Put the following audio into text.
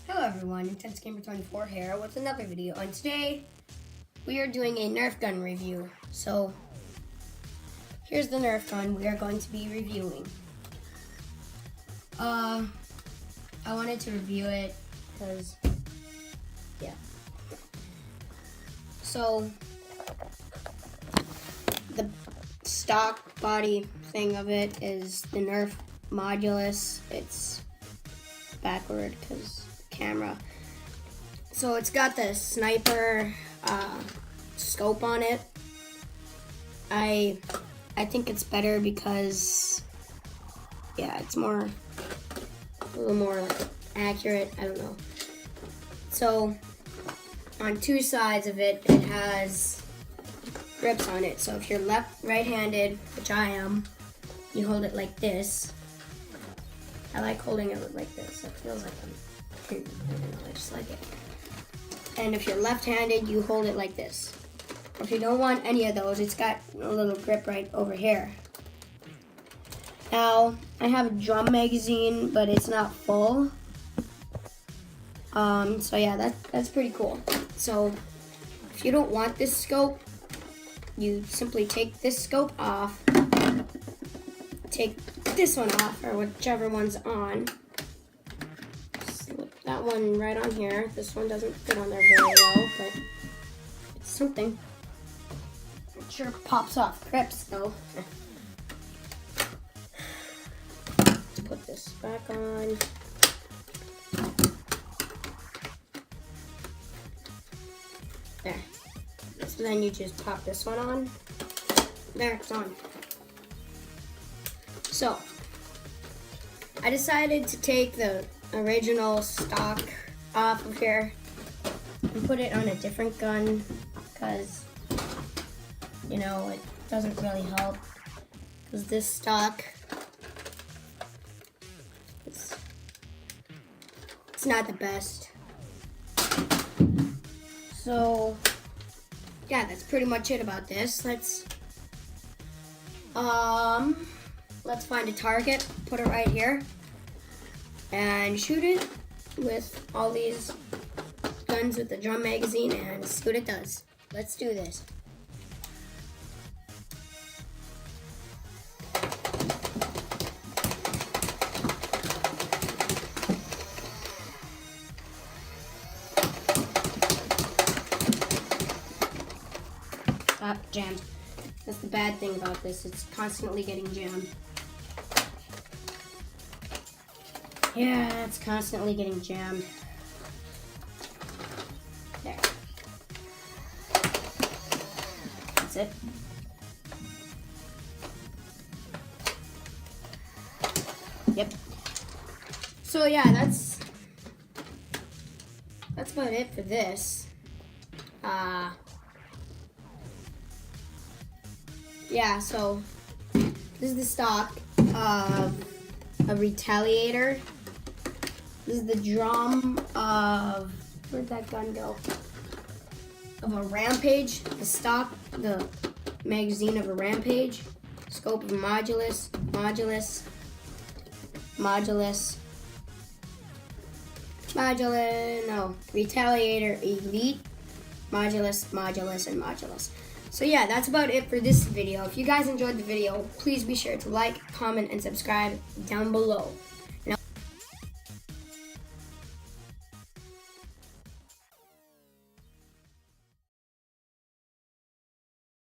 Hello everyone, IntenseGamer24 here with another video, and today we are doing a Nerf Gun review. So here's the Nerf Gun we are going to be reviewing. I wanted to review it because, yeah. So the stock body thing of it is the Nerf Modulus. It's backward because camera. So it's got the sniper scope on it. I think it's better because, yeah, it's a little more accurate. I don't know. So on two sides of it, it has grips on it. So if you're right-handed, which I am, you hold it like this. I like holding it like this. It feels like I don't know, I just like it. And if you're left-handed, you hold it like this. If you don't want any of those, it's got a little grip right over here. Now, I have a drum magazine, but it's not full. So yeah, that's pretty cool. So if you don't want this scope, you simply take this scope off, take this one off, or whichever one's on. Slip that one right on here. This one doesn't fit on there very well, but it's something. It sure pops off grips though. Let's put this back on. There. So then you just pop this one on. There, it's on. So, I decided to take the original stock off of here and put it on a different gun because, you know, it doesn't really help because this stock, it's not the best. So, yeah, that's pretty much it about this. Let's find a target, put it right here, and shoot it with all these guns with the drum magazine and see what it does. Let's do this. Jammed. That's the bad thing about this. It's constantly getting jammed. Yeah, it's constantly getting jammed. There. That's it. Yep. So yeah, that's about it for this. Yeah, so this is the stock of a Retaliator. This is the drum of, where'd that gun go? Of a Rampage. The stock, the magazine of a Rampage. Scope of Modulus, Retaliator Elite, Modulus, and Modulus. So yeah, that's about it for this video. If you guys enjoyed the video, please be sure to like, comment, and subscribe down below.